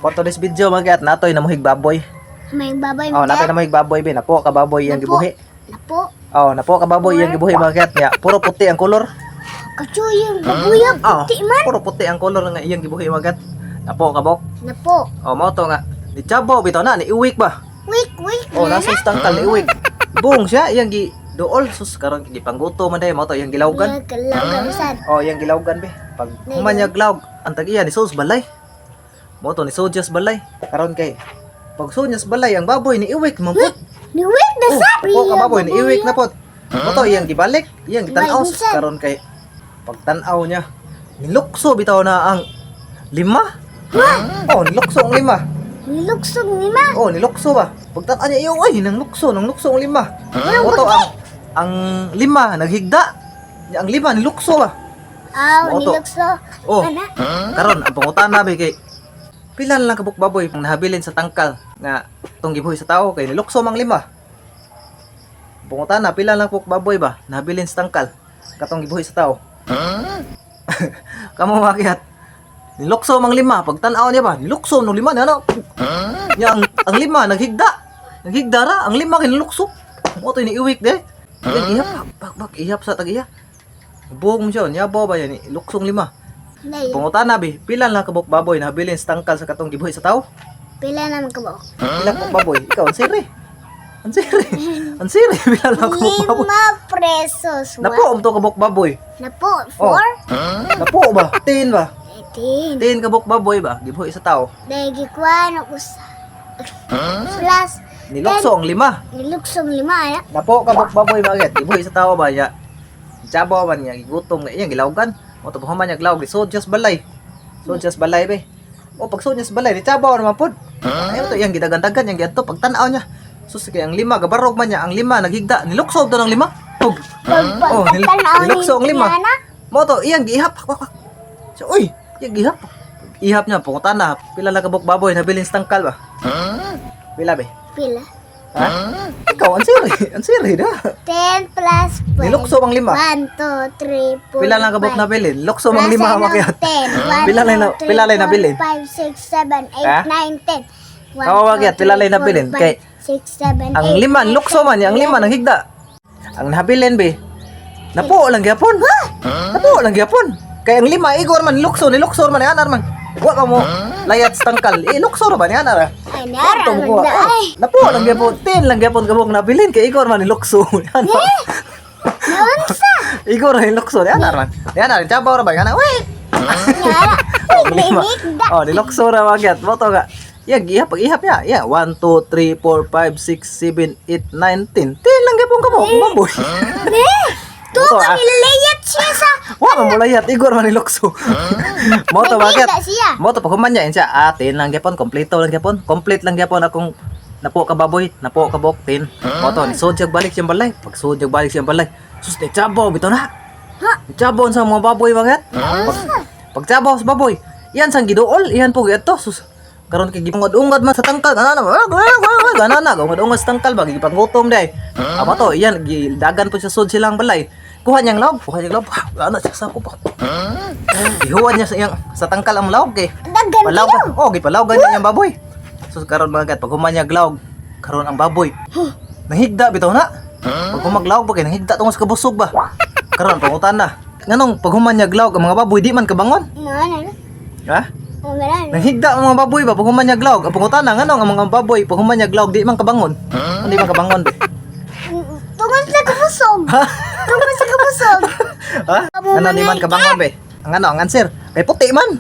For today's video mga kat, natoy namuhig baboy. May baboy Oh, natoy namuhig baboy be. Napo ka baboy yang gibuhi. Napo. Oh, napo ka baboy yang gibuhi mga kat. Ya, puro puti ang kolor. Kachuyong baboy ang puti man. Puro puti ang kolor nga iyang gibuhi mga kat. Napo ka bok. Napo. Oh, mo to nga. Ni Chabo bitaw na ni iwik ba. Wik. Oh, nasa tangkal ni iwik. Buong siya iyang gi dool sus karon gipangguto man day mo to iyang gilawgan. Kalawgan sad. Oh, iyang gilawgan be. Pag humanyag lawg, ang tagiya ni sus balay. Mo to ni Sojas balay. Karon kay pag Sojas balay ang baboy ni iwik mampot. Ni wik na sad. Oh, ka baboy ni iwik na pot. Mo to iyang gibalik, iyang gitanaw Ibalik sad. karon kay pag tan-aw niya nilukso bitaw na ang lima. Oh, nilukso ang lima. Niluksog ni ma. Oh, nilukso ba? Pagtan-aw niya iyo ay nang lukso ang lima. Mo to ang lima naghigda. Ang lima nilukso ba? Aw, Moto. nilukso. Oh. Ana. Karon ang pangutana be kay pila lang kabuk baboy pang nahabilin sa tangkal nga tong gibuhi sa tao kay nilukso mang lima. Pangutana pila lang kabuk baboy ba nahabilin sa tangkal katong gibuhi sa tao. Kamo makiat. Nilukso mang lima pag tan-aw niya ba nilukso no lima na ano. Nya ang lima naghigda. Naghigda ra ang lima kay nilukso. Mo to ni iwik de. Ihap bak ihap sa tagiya. Buong siya nya ba yan luksong lima. Nay. Pangutana be, pila lang kabuk baboy na habilin sa tangkal sa katong gibuhi sa tao? Pila naman ka ba? Pila kabuk baboy? Ikaw, ang siri. Ang siri. Ang siri, pila lang kabuk baboy. 5 pesos. Napo, to kabuk baboy. Napo, Oh. 4. Napo ba? 10 ba? 18. 10 kabuk baboy ba? Gibuhi sa tao. Dahil gikuhan ako sa... Plus, Nilukso ang lima. niluksong 5, ya. Napo kabuk baboy bakit? Gibuhi sa tao ba? Ya. Chabaw man niya, gigutom nga iyang gilawgan. O to pahuman niya glaw, Sojas balay. Sojas balay be. O pag Sojas balay, ni Chabaw naman pod. Ayo to iyang gidagan-dagan, iyang giadto pag tan-aw niya. Sus kay ang lima gabarog man niya, ang lima naghigda, nilukso to ng lima. Oh, nilukso ang lima. Mo to iyang giihap. So, uy, iyang giihap. Ihap niya pangutana, pila lang kabuk baboy nabilin sa tangkal ba? Pila be? Pila. Ha? Ikaw, ang siri da. 10 plus 5. Nilukso ang lima. 1, 2, 3, 4, Pila lang kabuk nabilin? Lukso mang lima makiat. 10. Pila lang nabilin? 5, 6, 7, Ha? 8, 9, 10. Kamu bakit? Pila lang nabilin? Kay 6, 7, 8. ang lima lukso man, ang lima nang higda. Ang nabilin be. Napo lang gyapon. Napo lang gyapon. Kay ang lima igor man nilukso man anar man. Wa ka mo layat sa tangkal. Lukso ra ba ni anar? Ay, nara. Ay. Napo lang gyapon. 10 lang gyapon kabuk nabilin kay igor man nilukso. Naunsa? Igor man nilukso ni anar man. Ni anar chabaw ra ba kana? Wait. Nara. Oh, lima. Oh, nilukso ra magyat. Mo to ga. Pag ihap ya. Ya, 1 2 3 4 5 6 7 8 9 10. 10 lang gyapon kabuk baboy. Ne. Tu Moto, kami layat siya sa... Wa man mo layat igor man nilukso. Mo to bakit? Nagkita siya. Mo to pag human niya siya, 10 lang gyapon, kompleto lang gyapon. Complete lang gyapon akong napo ka baboy, napo ka bok 10. Mo to ni sudyag balik siyang balay. Pag sudyag balik siyang balay, sus ni Chabo bitaw na. Ha? Chabo sa mga baboy bakit? Pag Chabo sa baboy, yan sang giduol, iyan po gyud sus. Karon kay gipangud-ungad man sa tangkal, ana ungad-ungad sa tangkal ba gipanggutom day. Aba to, iyan gidagan po sa sud silang balay. Kuha niyang laog. Ano siya sa kupa. Ihuwan niya sa tangkal ang laog eh. Dagan Palawgan. Oh, gipalawgan niya yung baboy. So karon mga kat, pag humanya laog, karon ang baboy. Nahigda bitaw na. Pag humaglawog ba kay nahigda tungos kabusog ba. Karon pangutan na. Nganong pag humanya laog ang mga baboy di man kabangon? Ano? Ha? Ano? Nahigda ang mga baboy ba pag humanya laog? Ang pangutan na nganong ang mga baboy pag humanya laog di man kabangon? Hindi man kabangon be. Tungkol sa kabusog. Ha? Tungkol sa kabusog. Ha? Ano di man kabangon be? Ang ano, ang answer. Kay puti man.